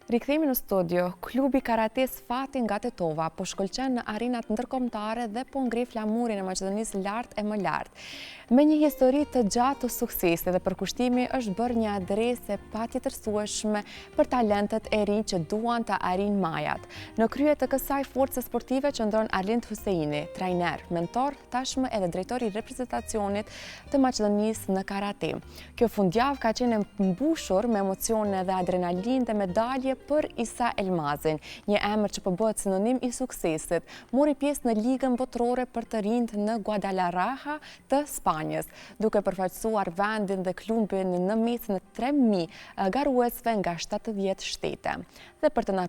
Rikthehemi në studio. Klubi Karates Fati nga Tetova po shkëlqen në arenat ndërkombëtare dhe po ngri flamurin e Maqedonisë lart e më lart. Me një histori të gjatë të suksesit dhe përkushtimi është bërë një adresë patjetërsueshme për talentet e rinj që duan të arrijnë majat. Në krye të kësaj force sportive qëndron Arlind Huseini, trajner, mentor, tashmë edhe drejtori i reprezentacionit të Maqedonisë në karate. Kjo fundjavë ka qenë mbushur me emocione dhe adrenalinë dhe medalje për Isa Elmazin, një emër që po bëhet sinonim i suksesit. Mori pjesë në ligën botërore për të rinjt në Guadalajara të Spanjës, duke përfaqësuar vendin dhe klubin në mesin e 3.000 garuesve nga 70 shtete. Dhe për të na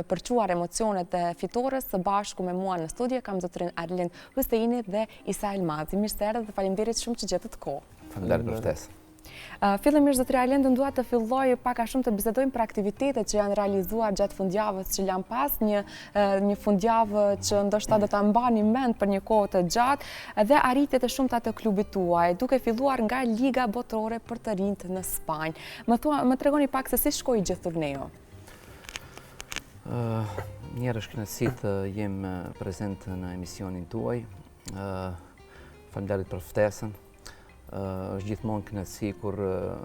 përquar emocionet e fitores, së bashku me mua në studio kam zotërin Arlind Huseini dhe Isa Elmazi. Mirë se erdhët dhe faleminderit shumë që gjetët kohë. Faleminderit për ftesën. Fillimisht zotëri Arlind, dua të filloj pak a shumë të bisedojmë për aktivitetet që janë realizuar gjatë fundjavës që lan pas, një fundjavë që ndoshta do ta mbani mend për një kohë të gjatë dhe arritjet e shumta të klubit tuaj, duke filluar nga Liga Botërore për të rinjt në Spanjë. Më tregoni pak se si shkoi gjithë turneu. Njëherë është kënaqësi të jem prezent në emisionin tuaj. Faleminderit për ftesën. Është gjithmonë kënaqësi kur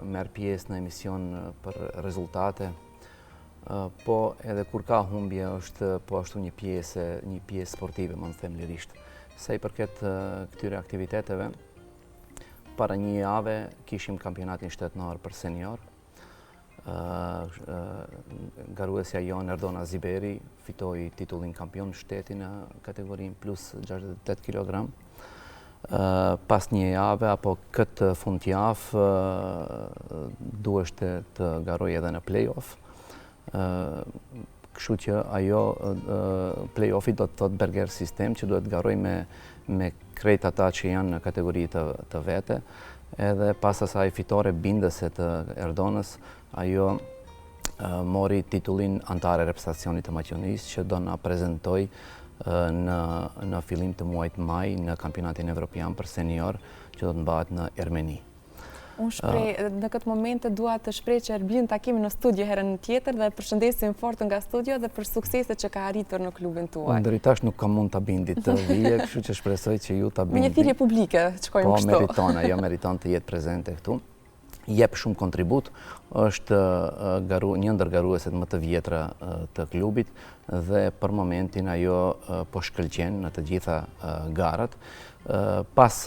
merr pjesë në emision për rezultate, po edhe kur ka humbje është po ashtu një pjesë sportive, më them lirisht. Sa i përket këtyre aktiviteteve, para një jave kishim kampionatin shtetënor për senior. Garuesja jon Erdona Ziberi fitoi titullin kampion shteti në kategorinë plus 68 kg. Pas një jave apo këtë fundjavë duhesht të garoj edhe në play-off. Kështu që ajo play-offi do të thotë Berger sistem që duhet garoj me krejt ata që janë në kategori të vete. Edhe pas asaj fitore bindëse të Erdonës, ajo mori titullin antare reprezentacionit të Maqedonisë që do na prezentoj në fillim të muajit maj në kampionatin evropian për senior që do të mbahet në Ermeni. Unë shpreh në këtë moment dua të shpreh që Erblin takimin në studio herën tjetër dhe përshëndesim fort nga studio dhe për sukseset që ka arritur në klubin tuaj. Deri tash nuk kam mund ta bindit të vije, kështu që shpresoj që ju ta bindit. Një thirrje publike, shkojmë kështu. Po meriton të jetë prezente këtu. Jep shumë kontribut, është një ndër garueset më të vjetra të klubit dhe për momentin ajo po shkëlqen në të gjitha garat. Pas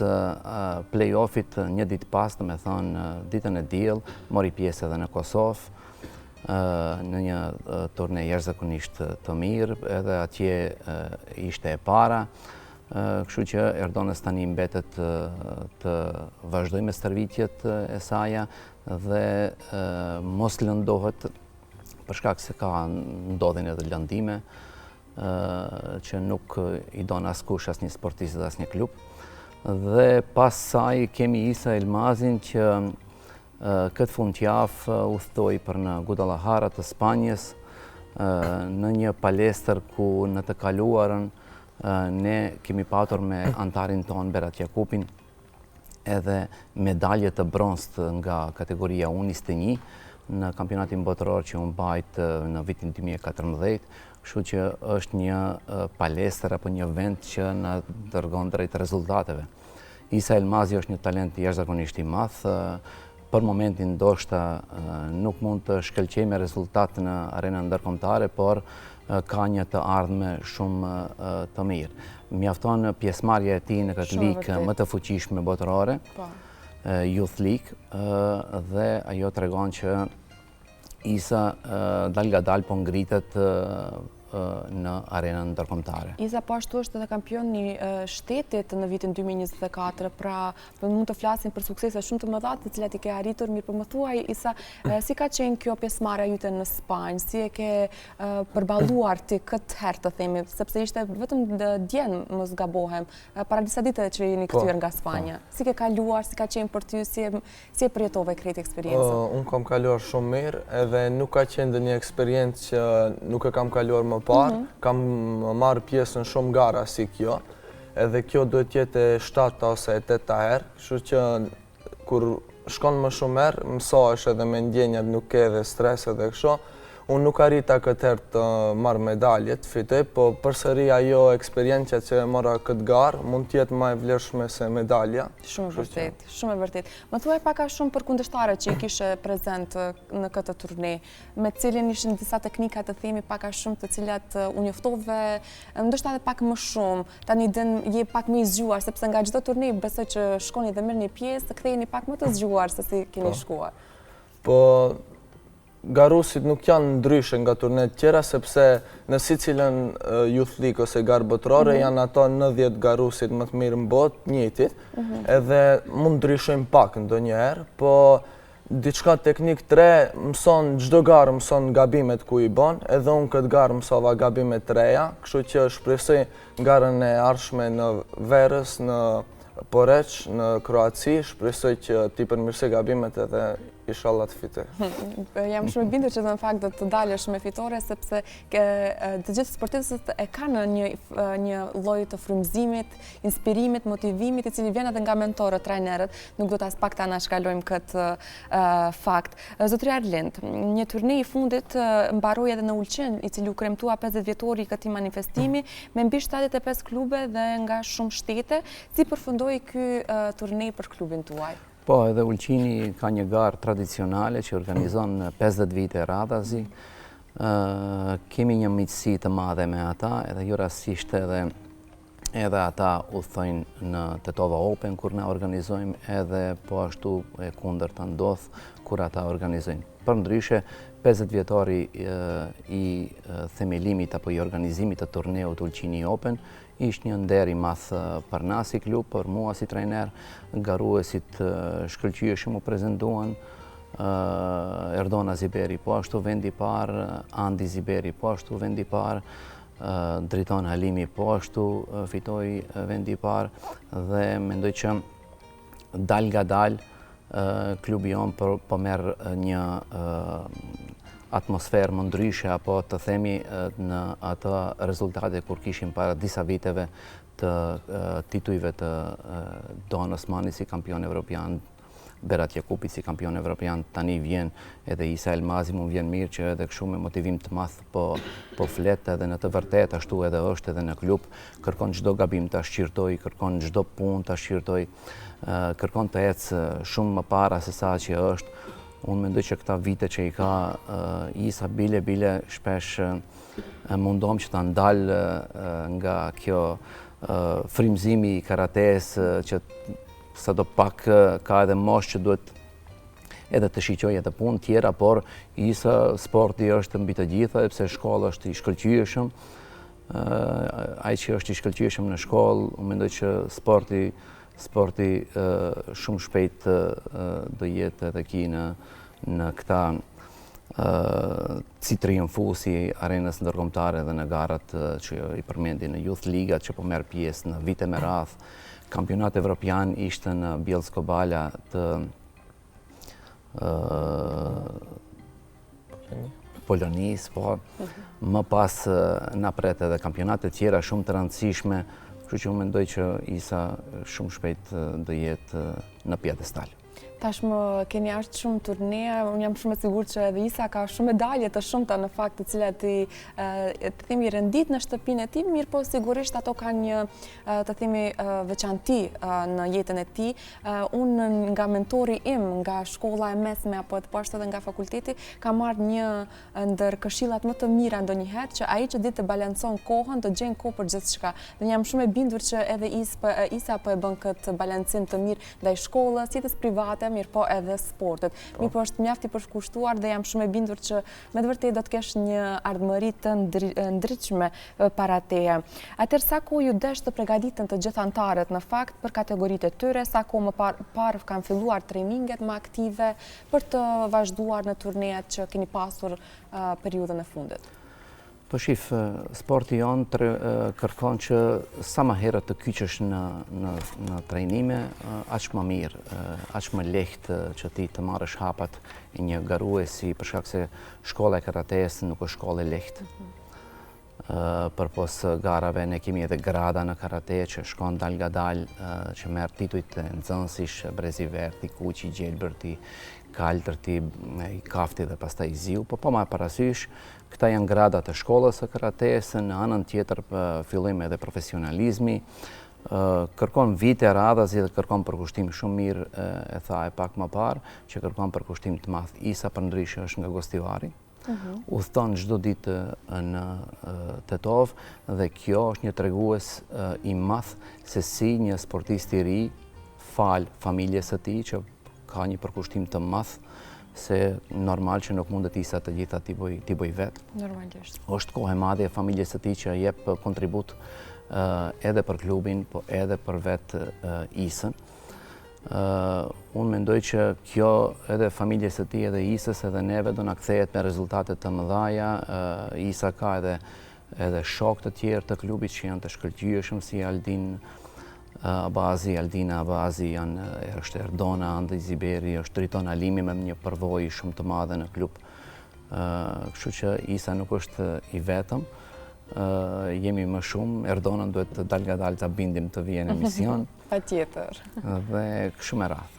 play-offit, një ditë pas, do me thonë ditën e diell, mori pjesë edhe në Kosovë, në një turne jashtëzakonisht të mirë, edhe atje ishte e para. Kështu që Erdonës tani mbetet të vazhdoj me stërvitjet e saja dhe mos lëndohet për shkak se ka ndodhin edhe lëndime që nuk i don askush, as një sportist dhe as një klub. Dhe pas saj kemi Isa Elmazin që këtë fundjavë udhtoi për në Guadalajara të Spanjës në një palestër ku në të kaluarën ne kemi patur me antarin ton Berat Jakupin edhe medalje të bronzt nga kategoria U21 në kampionatin botëror që u mbajt në vitin 2014, kështu që është një palestër apo një vend që na dërgon drejt rezultateve. Isa Elmazi është një talent jashtëzakonisht i madh, për momentin ndoshta nuk mund të shkëlqej me rezultat në arenën ndërkombëtare, por ka një të ardhme shumë të mirë. Mjafton pjesëmarrja e tij në këtë ligë më të fuqishme botërore, Youth League, dhe ajo tregon që Isa dal nga dal po ngritet në arenën ndërkombëtare. Isa po ashtu është edhe kampion i shtetit në vitin 2024, pra mund të flasim për suksese shumë të mëdha të cilat i ke arritur. Mirë, po më thuaj Isa, si ka qenë kjo pjesëmarrja jote në Spanjë, si e ke përballuar ti këtë herë të themi, sepse ishte vetëm djen, mos gabohem, para disa ditëve që jeni kthyer nga Spanja. Si ke kaluar, si ka qenë për ty, si e përjetove këtë eksperiencë? Unë kam kaluar shumë mirë, edhe nuk ka qenë ndonjë eksperiencë që nuk e kam kaluar më parë, kam marrë pjesë në shumë gara si kjo, edhe kjo duhet jetë 7 ose 8 herë, kështu që kur shkon më shumë herë, mësohesh edhe me ndjenjat, nuk ke edhe stres edhe kështu. Unë nuk arrita këtë herë të marrë medalje, të fitoj, po përsëri ajo eksperiencia që e mora këtë garë mund të jetë më e vlerëshme se medalja. Shumë e vërtet, shumë e vërtet. Më thuaj pak a shumë për kundërshtarët që i kishe prezent në këtë turne, me cilin ishin disa teknika të themi pak a shumë të cilat u njoftove, ndoshta edhe pak më shumë, tani je pak më i zgjuar, sepse nga çdo turne besoj që shkoni dhe merrni pjesë, të ktheheni pak më të zgjuar se si keni shkuar. Po garusit nuk janë ndryshe nga turnet tjera, sepse në sicilën Youth League ose garë botërore janë ato 90 garusit më të mirë në botë, njëjtit, edhe mund ndryshojnë pak ndonjëherë, po diçka teknik të re mëson, çdo garë mëson gabimet ku i bën, edhe unë këtë garë mësova gabimet të reja, kështu që shpresoj garën e ardhshme në Verës, në Poreç, në Kroaci, shpresoj që ti përmirësoj gabimet edhe inshallah të fitoj. Jam shumë e bindur që në fakt do të dalësh me fitore, sepse të gjithë sportistët e kanë një lloj të frymëzimit, inspirimit, motivimit, i cili vjen edhe nga mentorët, trajnerët, nuk do të as pak ta na shkalojmë këtë fakt. Zotëri Arlind, një turne i fundit mbaroi edhe në Ulqin, i cili u kremtua 50 vjetori i këtij manifestimi, me mbi 75 klube dhe nga shumë shtete. Si përfundoi ky turne për klubin tuaj? Po, edhe Ulqini ka një garë tradicionale që organizon 50 vite radhazi. Kemi një miqësi të madhe me ata, edhe jo rastisht edhe ata u thojnë në Tetova Open kur na organizojmë, edhe po ashtu e kundër të ndodh kur ata organizojnë. Për ndryshe, 50 vjetori i themelimit apo i organizimit të turneut Ulqini Open ishtë një nder i madh për na si klub, për mua si trajner, garuesit shkëlqyeshëm u prezentuan, Erdona Ziberi po ashtu vendi parë, Andi Ziberi po ashtu vendi parë, Driton Halimi po ashtu fitoi vendi parë, dhe mendoj që dal nga dal klubi jonë po merr një atmosferë më ndryshe, apo të themi në ato rezultate kur kishim para disa viteve të titujve të Don Osmani si kampion evropian, Berat Jakupi si kampion evropian, tani vjen edhe Isa Elmazi, mu vjen mirë që edhe kështu me motivim të madh po flet, edhe në të vërtetë ashtu edhe është edhe në klub, kërkon çdo gabim ta shqirtoj, kërkon çdo punë ta shqirtoj, kërkon të ecë shumë më para se sa që është. Unë mendoj që këta vite që i ka Isa bile shpesh mundom që ta ndal nga kjo frymëzimi i karates, që sa do pak ka edhe mosh që duhet edhe të shiqoj edhe punë tjera, por Isa sporti është mbi të gjitha, sepse shkolla është i shkëlqyeshëm. Ai që është i shkëlqyeshëm në shkollë, unë mendoj që sporti shumë shpejt do jetë edhe ki në këta si triumfusi arenës ndërkombëtare dhe në garat që i përmendi në Youth Liga që po merr pjesë në vite me radhë. Kampionat evropian ishte në Bielsko-Bala të Polonisë, po më pas na pret edhe kampionate tjera shumë të rëndësishme. Kështu që unë mendoj që Isa shumë shpejt do jetë në pjedestal. Tashmë keni ardhur shumë turne, unë jam shumë e sigurt që edhe Isa ka shumë medalje të shumta në fakt të cilat të themi rendit në shtëpinë e tij, mirë po sigurisht ato kanë një të themi veçanti në jetën e tij. Unë nga mentori im, nga shkolla e mesme apo po ashtu edhe nga fakulteti, kam marrë një ndër këshillat më të mira ndonjëherë, që ai që ditë të balancon kohën, të gjen kohë për gjithçka. Dhe jam shumë e bindur që edhe Isa po e bën këtë balancim të mirë ndaj shkollës, jetës private, mirë po edhe sportet. Mirë po është mjaft i përshkushtuar dhe jam shumë e bindur që me të vërtetë do të kesh një ardhmëri të ndritshme para teje. Atëherë sa kohë ju desh të përgatiten të gjithë anëtarët në fakt për kategoritë e tyre, sa kohë më parë kanë filluar trejninget më aktive për të vazhduar në turneat që keni pasur periudhën e fundit? Po shif, sporti jonë kërkon që sa më herët të kyqesh në trajnime, aq më mirë, aq më lehtë që ti të marrësh hapat e një garuesi, për shkak se shkolla e karates nuk është shkollë e lehtë. Përpos garave ne kemi edhe grada në karate që shkon dal nga dal, që merr titujt e nxënësish, brezi verti, kuqi, gjelbërti, kaltërti, i kafti dhe pastaj i ziu, po ma parasysh, këta janë gradat e shkollës së karates, në anën tjetër fillim edhe profesionalizmi, kërkon vite radhazi dhe kërkon përkushtim shumë mirë, e tha e pak më parë, që kërkon përkushtim të madh. Isa përndryshe është nga Gostivari, udhëton çdo ditë në Tetov dhe kjo është një tregues i madh se si një sportist i ri fal familjes së tij që ka një përkushtim të madh se normal që nuk mundet Isa të gjitha t'i bëj vetë. Normalisht. Është kohë e madhe e familjes së tij që jep kontribut edhe për klubin, po edhe për vetë Isën. Unë mendoj që kjo edhe familjes së tij edhe Isës edhe neve do na kthehet me rezultate të mëdhaja. Isa ka edhe shok të tjerë të klubit që janë të shkëlqyeshëm si Aldin Abazi, Aldina Abazi, është Erdona Andi Ziberi, është Triton Alimi me një përvojë shumë të madhe në klub. Kështu që Isa nuk është i vetëm. Jemi më shumë, Erdonën duhet të dal nga dal të bindim të vijë në emision. Patjetër. Dhe kështu me radhë.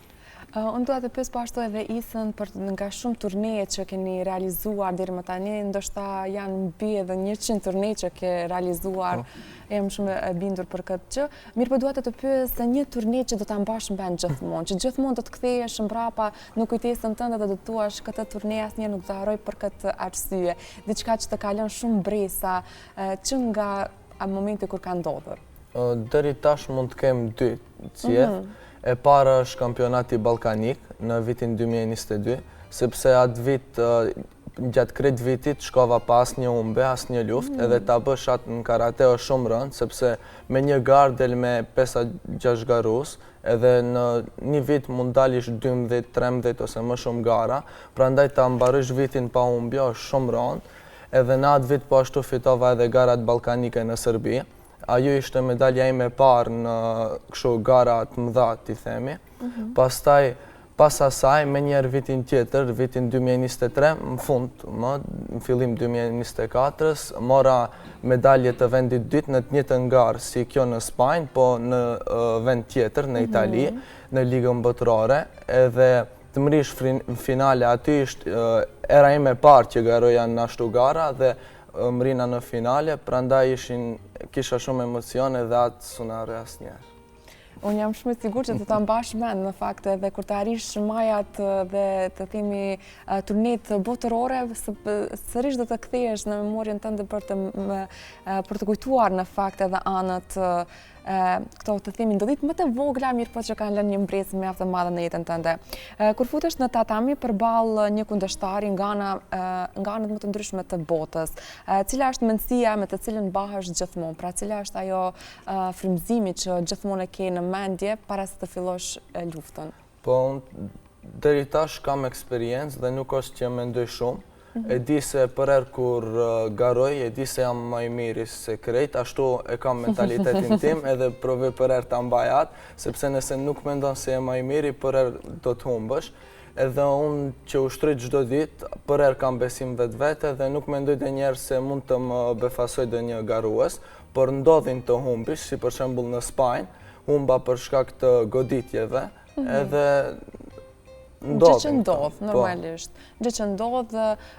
Unë dua të pyes po ashtu edhe Isën për nga shumë turneje që keni realizuar deri më tani, ndoshta janë mbi edhe 100 turneje që ke realizuar. Jam shumë e bindur për këtë gjë. Mirë, po dua të pyes se një turne që do ta mbash mend gjithmonë, që gjithmonë do të kthehesh mbrapa në kujtesën tënde dhe do të thuash këtë turne asnjëherë nuk do harroj për këtë arsye. Diçka që të ka lënë shumë bresa që nga momenti kur ka ndodhur. Deri tash mund të kem 2 cjell. E para është kampionati ballkanik në vitin 2022, sepse atë vit, gjatë krejt vitit, shkova pa asnjë humbje, asnjë luftë, edhe ta bësh atë në karate është shumë rëndë, sepse me një garë del me 5-6 garus, edhe në një vit mund dalish 12, 13 ose më shumë gara, prandaj ta mbarësh vitin pa humbje është shumë rëndë, edhe në atë vit po ashtu fitova edhe garat ballkanike në Serbi. Ajo ishte medalja ime e parë në kështu gara të mëdha, ti themi. Pastaj, pas asaj, me njerë vitin tjetër, vitin 2023, në fund, në fillim 2024, mora medalje të vendit dytë në të njëjtën garë si kjo në Spanjë, po në vend tjetër, në Itali, në ligën botërore, edhe të mrish finale aty ishte era ime e parë që garoja në ashtu gara dhe mrina në finale, prandaj kisha shumë emocione dhe atë s'u harroj asnjëherë. Unë jam shumë e sigurt që do ta mbash mend në fakt edhe kur të arrish majat dhe të themi turnet botërore, sërish do të kthehesh në memorien tënde për të kujtuar në fakt edhe anët këto të themi ndodhit më të vogla, mirë po që kanë lënë një mbresë mjaft të madhe në jetën tënde. Kur futesh në tatami përballë një kundërshtari nga anët më të ndryshme të botës, cila është mendësia me të cilën mbahesh gjithmonë? Pra cila është ajo frymëzimi që gjithmonë e ke në mendje para se të fillosh luftën? Po, deri tash kam eksperiencë dhe nuk është që mendoj shumë. E di se për herë kur garoj, e di se jam më i miri se krejt, ashtu e kam mentalitetin tim, edhe provoj për herë ta mbaj atë, sepse nëse nuk mendon se je më i miri, për herë do të humbësh. Edhe unë që ushtrej çdo ditë, për herë kam besim vetvete dhe nuk mendoj ndonjëherë se mund të më befasoj ndonjë garues, por ndodhin të humbish, si për shembull në Spanjë, humba për shkak të goditjeve, edhe Gjë që ndodh, normalisht. Gjë që ndodh,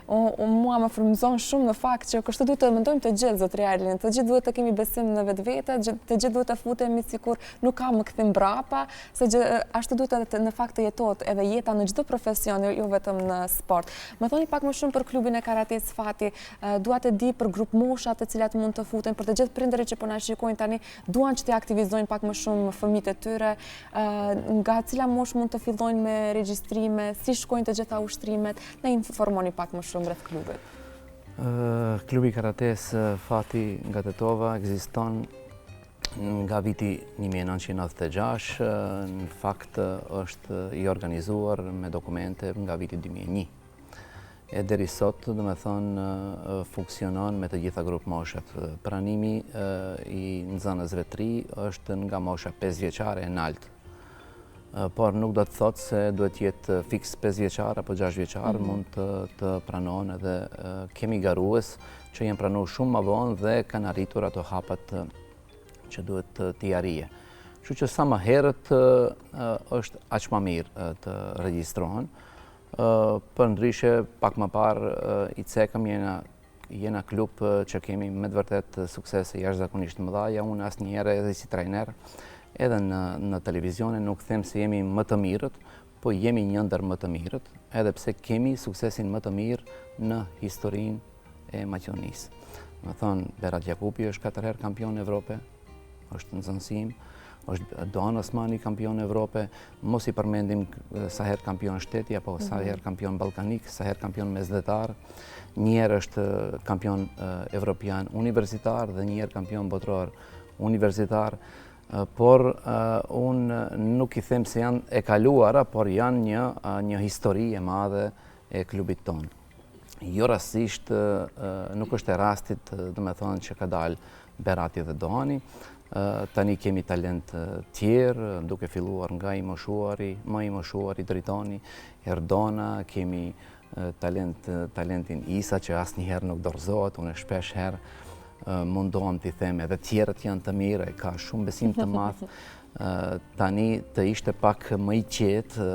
mua më frymëzon shumë në fakt që kështu duhet të mendojmë të gjithë, zotëri Arlin, të gjithë duhet të kemi besim në vetvete, të gjithë duhet të futemi sikur nuk ka më kthim mbrapa, se ashtu duhet në fakt të jetohet edhe jeta në çdo profesion, jo vetëm në sport. Më thoni pak më shumë për klubin e karates Fati, dua të di për grup mosha të cilat mund të futen, për të gjithë prindërit që po na shikojnë tani, duan që të aktivizojnë pak më shumë fëmijët e tyre, nga cila moshë mund të fillojnë me regjistrime, si shkojnë të gjitha ushtrimet, na informoni pak më shumë rreth klubit. Klubi karates Fati nga Tetova ekziston nga viti 1996, në fakt është i organizuar me dokumente nga viti 2001. E deri sot, do me thonë, funksionon me të gjitha grup moshat. Pranimi i nxënësve të ri është nga mosha 5 vjeçare e naltë. por nuk do të thotë se duhet jetë fiks 5 vjeçar apo 6 vjeçar, mund të pranohen edhe kemi garues që janë pranuar shumë më vonë dhe kanë arritur ato hapat që duhet t'i arrije. Kështu që sa më herët është aq më mirë të regjistrohen. Për ndryshe, pak më parë i cekëm jena klub që kemi me të vërtet suksese jashtëzakonisht mëdha. Unë asnjëherë edhe si trajner edhe në televizione nuk them se jemi më të mirët, po jemi një ndër më të mirët, edhe pse kemi suksesin më të mirë në historinë e Maqedonisë. Më thonë, Berat Jakupi është 4 herë kampion Evrope, është në zënsim, është Doğan Osmani kampion Evrope, mos i përmendim sa herë kampion shteti, apo sa herë kampion ballkanik, sa herë kampion mesdhetar, një herë është kampion evropian universitar dhe një herë kampion botror universitar. Por unë nuk i them se janë e kaluara, por janë një histori e madhe e klubit tonë. Jo rastisht nuk është e rastit, do me thonë, që ka dalë Berati dhe Doğani. Tani kemi talent tjerë, duke filluar nga më i moshuari Dritoni, Erdona, kemi talentin Isa që asnjëherë nuk dorëzohet, unë shpesh herë mundohem t'i them edhe tjerët janë të mirë, ka shumë besim të madh. Tani të ishte pak më i qetë,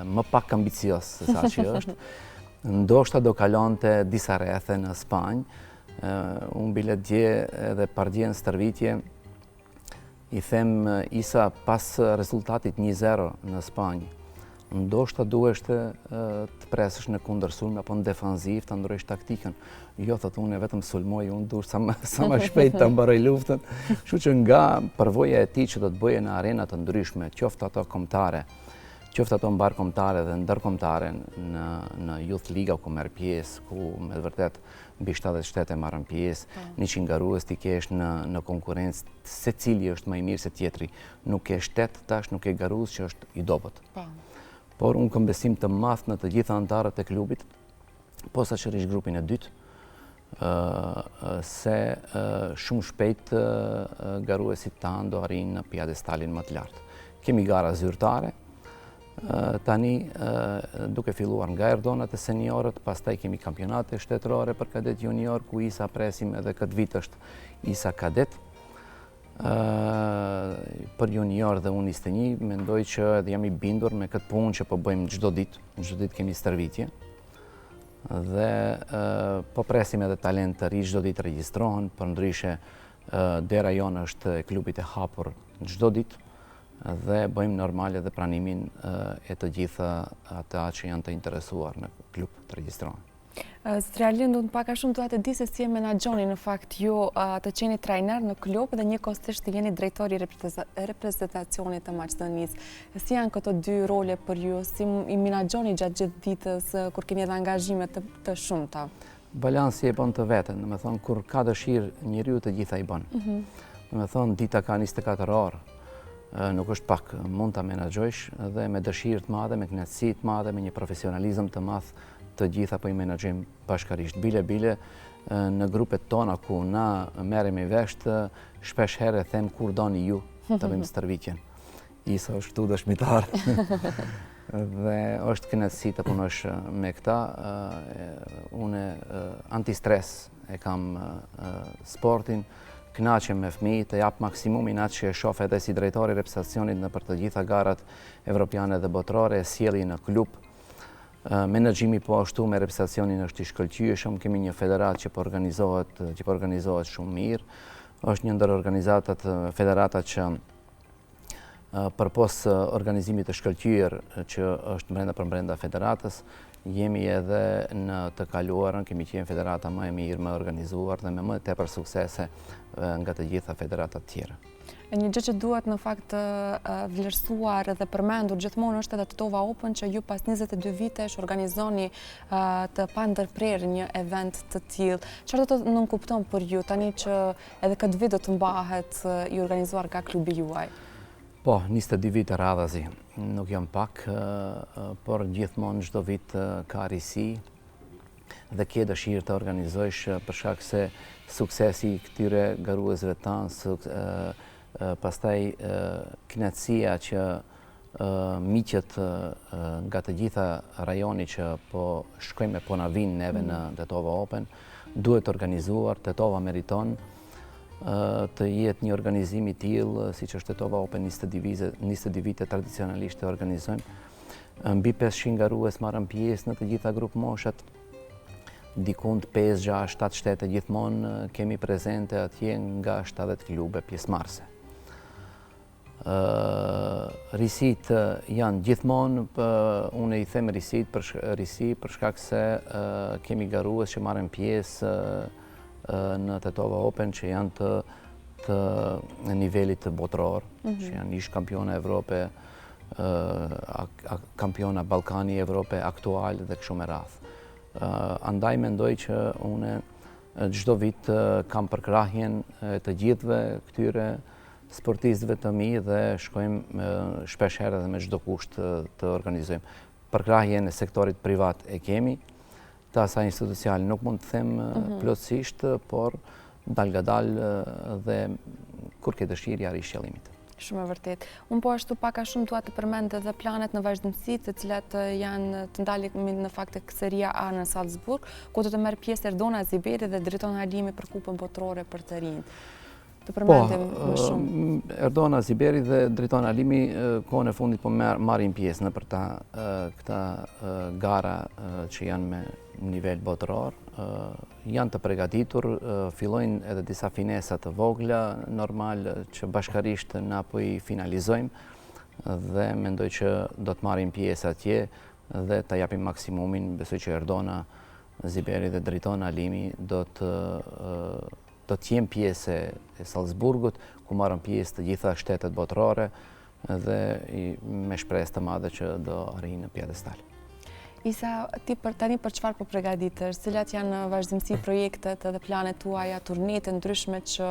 më pak ambicios se sa që është. Ndoshta do kalonte disa rrethe në Spanjë. Unë bile dje edhe pardje në stërvitje i them Isa pas rezultatit 1-0 në Spanjë. Ndoshta duheshte të presësh në kundërsulm apo në defanziv të ndrojsh taktikën. Jo, thotë unë vetëm sulmoj, unë duhet sa më shpejt të mbaroj luftën. Kështu që nga përvoja e tij që do të bëje në arena të ndryshme, qoftë ato kombëtare, qoftë ato mbarkombëtare dhe ndërkombëtare në Youth Liga ku merr pjesë, ku me vërtet mbi 70 shtete marrën pjesë, 100 garues ti kesh në konkurrencë, secili është më i mirë se tjetri. Nuk ke shtet tash, nuk ke garues që është i dobët. Por unë kam besim të madh në të gjitha anëtarët e klubit, posaçërisht grupin e dytë, se shumë shpejt garuesit tanë do arrijnë në pjedestalin më të lartë. Kemi gara zyrtare, tani duke filluar nga Erdonat e seniorët, pastaj kemi kampionate shtetërore për kadet junior, ku Isa presim edhe këtë vit është Isa kadet. Për junior dhe unë 21, mendoj që edhe jam i bindur me këtë punë që po bëjmë çdo ditë kemi stërvitje. Dhe po presim edhe talent të ri, çdo ditë regjistrohen, për ndryshe dera jonë është e klubit e hapur çdo ditë dhe bëjmë normal edhe pranimin e të gjitha ata që janë të interesuar në klub të regjistrohen. Zotria Lindu, pak a shumë duhet të di se si e menaxhoni në fakt ju të qeni trajner në klub dhe njëkohësisht të jeni drejtori reprezentacionit të Maqedonisë. Si janë këto dy role për ju, si i menaxhoni gjatë gjithë ditës kur keni edhe angazhime të shumta? Balansi e bën të veten, do të thonë kur ka dëshirë njeriu të gjitha i bën. Do të thonë dita ka 24 orë. Nuk është pak, mund ta menaxhosh dhe me dëshirë të madhe, me kënaqësi të madhe, me një profesionalizëm të madh të gjitha po i menaxhojmë bashkarisht. Bile në grupet tona ku na merrem i vesh, shpesh herë them kur doni ju të bëjmë stërvitjen. Isa është këtu dëshmitar. Dhe është kënaqësi të punosh me këta. Unë antistres e kam sportin, kënaqem me fëmijë, të jap maksimumin atë që e shoh edhe si drejtori i reprezentacionit në për të gjitha garat evropiane dhe botërore, sjellje në klub. Menaxhimi po ashtu me reprezentacionin është i shkëlqyeshëm, kemi një federat që po organizohet shumë mirë. Është një ndër federatat që përpos organizimit të shkëlqyer që është për brenda federatës, jemi edhe në të kaluarën, kemi qenë federata më e mirë, më organizuar dhe me më tepër suksese nga të gjitha federatat tjera. Një gjë që duhet në fakt vlerësuar dhe përmendur gjithmonë është edhe Titova Open, që ju pas 22 vitesh organizoni të pandërprerë një event të tillë. Çfarë do të nënkupton për ju tani që edhe këtë vit do të mbahet i organizuar nga klubi juaj? Po, 22 vite radhazi, nuk jam pak, por gjithmonë çdo vit ka risi dhe ke dëshirë të organizojsh për shkak se suksesi këtyre garuesve tanë, pastaj kënaqësia që miqët nga të gjitha rajoni që po shkojmë po na vinë neve në Tetova Open, duhet organizuar, Tetova meriton të jetë një organizim i tillë siç është Tetova Open 20 vite tradicionalisht e organizojmë. Mbi 500 garues marrën pjesë në të gjitha grup moshat, dikund 5, 6, 7 shtete gjithmonë kemi prezente atje nga 70 klube pjesëmarrëse. Risit janë gjithmonë, unë i them risi për shkak se kemi garues që marrin pjesë në Tetova Open që janë të nivelit botëror, që janë ish kampiona Evrope, kampiona Ballkani Evrope aktual dhe kështu me radhë. Andaj mendoj që unë çdo vit kam përkrahjen të gjithëve këtyre sportistëve të mi dhe shkojmë shpesh herë edhe me çdo kusht të organizojmë. Përkrahjen e sektorit privat e kemi, të asaj institucionale nuk mund të them plotësisht, por dalgadal dhe kur ke dëshirë ja rish qëllimit. Shumë e vërtet. Unë po ashtu pak a shumë dua të përmend edhe planet në vazhdimsi, të cilat janë të ndalemi në fakt tek Seria A në Salzburg, ku do të merr pjesë Erdona Ziberi dhe Driton Halimi për kupën botërore për të rinj. Të përmendim më shumë. Erdona Ziberi dhe Driton Halimi kohën e fundit po marrin pjesë në për këta gara që janë me nivel botëror. Janë të përgatitur, fillojnë edhe disa finesa të vogla, normal që bashkarisht na po i finalizojmë dhe mendoj që do të marrim pjesë atje dhe ta japim maksimumin. Besoj që Erdona Ziberi dhe Driton Halimi do të jenë pjesë e Salzburgut, ku marrën pjesë të gjitha shtetet botërore dhe me shpresë të madhe që do arrijnë në pjedestal. Isa, ti tani për çfarë po përgatitesh? Cilat janë vazhdimsi projektet dhe planet tuaja, turnet e ndryshme që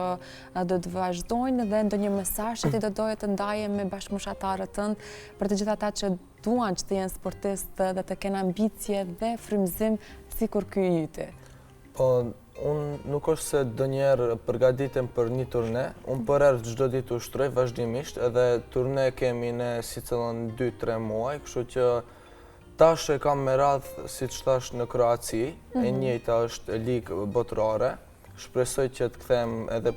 do të vazhdojnë dhe ndonjë mesazh që ti do doje të ndaje me bashkëmoshatarët tënd për të gjithë ata që duan që të jenë sportistë dhe të kenë ambicie dhe frymëzim sikur ky i yti? Po, unë nuk është se donjëherë përgatitem për një turne, unë për herë çdo ditë ushtroj vazhdimisht, edhe turne kemi ne sicillën 2-3 muaj, kështu që tash e kam me radhë, si që thash, në Kroaci, e njëjta është ligë botërore. Shpresoj që të kthem edhe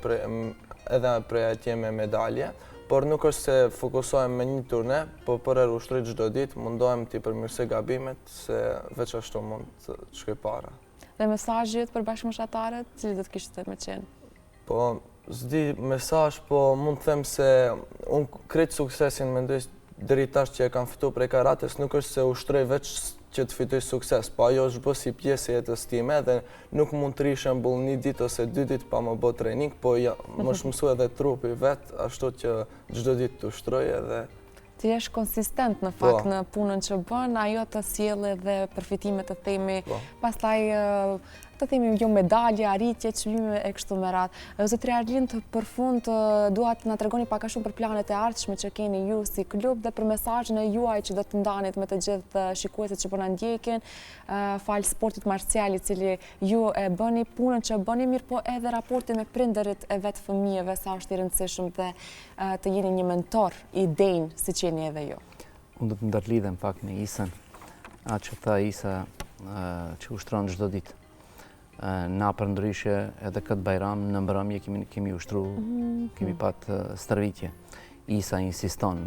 prej atje me medalje, por nuk është se fokusohem me një turne, po për herë ushtroj çdo ditë, mundohem t'i përmirësoj gabimet, se veç ashtu mund të shkoj para. Dhe mesazhet për bashkëmoshatarët, cili do të kishte me qenë? Po, s'di mesazh, po mund të them se unë krejt suksesin mendoj deri tash që e kam fituar prej karates, nuk është se ushtroj veç që të fitoj sukses, po ajo është bë si pjesë e jetës time dhe nuk mund të rish shembull një ditë ose 2 ditë pa më bë trening, po më shmësua edhe trupi vet, ashtu që çdo ditë të ushtroj edhe ti jesh konsistent në fakt në punën që bën, ajo të sjellë dhe përfitime të themi, pastaj të themi jo medalje, arritje, çmime e kështu me radhë. Zotëri Arlind, për fund dua të na tregoni pak a shumë për planet e ardhshme që keni ju si klub dhe për mesazhin e juaj që do të ndanit me të gjithë shikuesit që po na ndjekin, fal sportit marcial i cili ju e bëni, punën që bëni, mirë po edhe raportin me prindërit e vet fëmijëve, sa është i rëndësishëm dhe të jeni një mentor i denj siç jeni edhe ju. Unë do të ndërlidhem pak me Isën, atë që tha Isa që ushtron çdo ditë. Na për ndryshe edhe këtë bajram në mbrëmje kemi ushtru, kemi pat stërvitje. Isa insiston,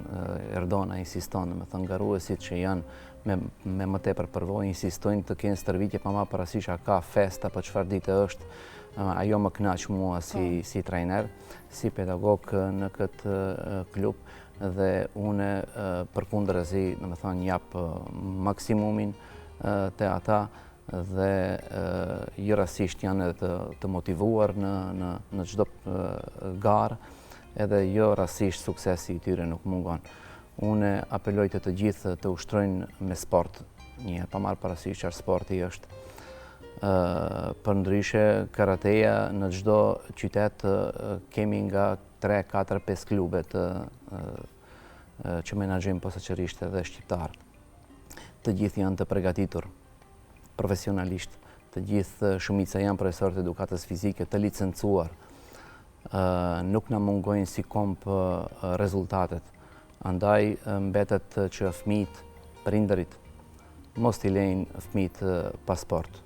Erdona insiston, me thënë garuesit që janë me më tepër përvojë, insistojnë të kenë stërvitje pa ma parasysh a ka festa për çfarë ditë është. Ajo më kënaq mua si trajner, si pedagog në këtë klub dhe une përkundërzi, domethënë jap maksimumin te ata dhe jo rastisht janë edhe të motivuar në çdo garë, edhe jo rastisht suksesi i tyre nuk mungon. Unë apeloj të gjithë të ushtrojnë me sport, një pa marrë parasysh çfarë sporti është. Për ndryshe, karateja në çdo qytet kemi nga 3, 4, 5 klubet që menaxhojnë posaçërisht edhe shqiptar. Të gjithë janë të përgatitur profesionalisht, të gjithë shumica janë profesorë të edukatës fizike të licencuar. Nuk na mungojnë si komp rezultatet. Andaj mbetet që fëmijët, prindërit, mos t'i lejnë fëmijët pa sport.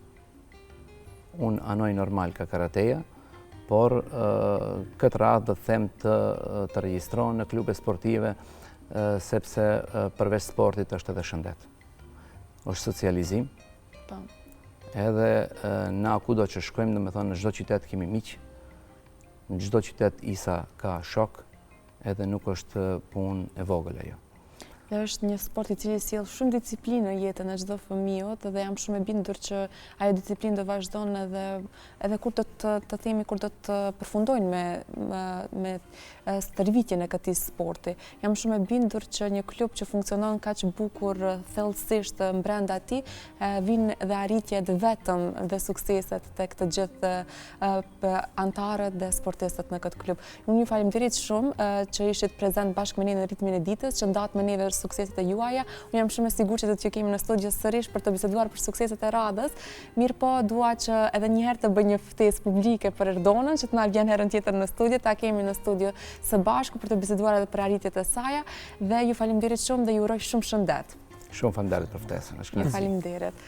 Unë anoj normal ka karateja, por këtë radhë dhe them të regjistrohen në klube sportive, sepse përveç sportit është edhe shëndet. Është socializim, edhe na kudo që shkojmë, dhe me thonë, në çdo qytet kemi miq, në çdo qytet Isa ka shok, edhe nuk është punë e vogël ajo. Dhe është një sport i cili sjell shumë disiplinë në jetën e çdo fëmijët dhe jam shumë e bindur që ajo disiplinë do vazhdon edhe kur do të themi kur do të përfundojnë me stërvitjen e këtij sporti. Jam shumë e bindur që një klub që funksionon kaq bukur thellësisht brenda tij vijnë dhe arritjet vetëm dhe sukseset tek të gjithë anëtarët dhe sportistët në këtë klub. Unë ju falenderoj shumë që ishit prezent bashkë me ne në ritmin e ditës, që ndatë me neve sukseset e juaja. Unë jam shumë e sigurt që do t'ju kemi në studio sërish për të biseduar për sukseset e radhës. Mirë po, dua që edhe një herë të bëj një ftesë publike për Erdonën, që të na vjen herën tjetër në studio, ta kemi në studio së bashku për të biseduar edhe për arritjet e saj dhe ju falenderoj shumë dhe ju uroj shumë shëndet. Shumë faleminderit për ftesën. Faleminderit.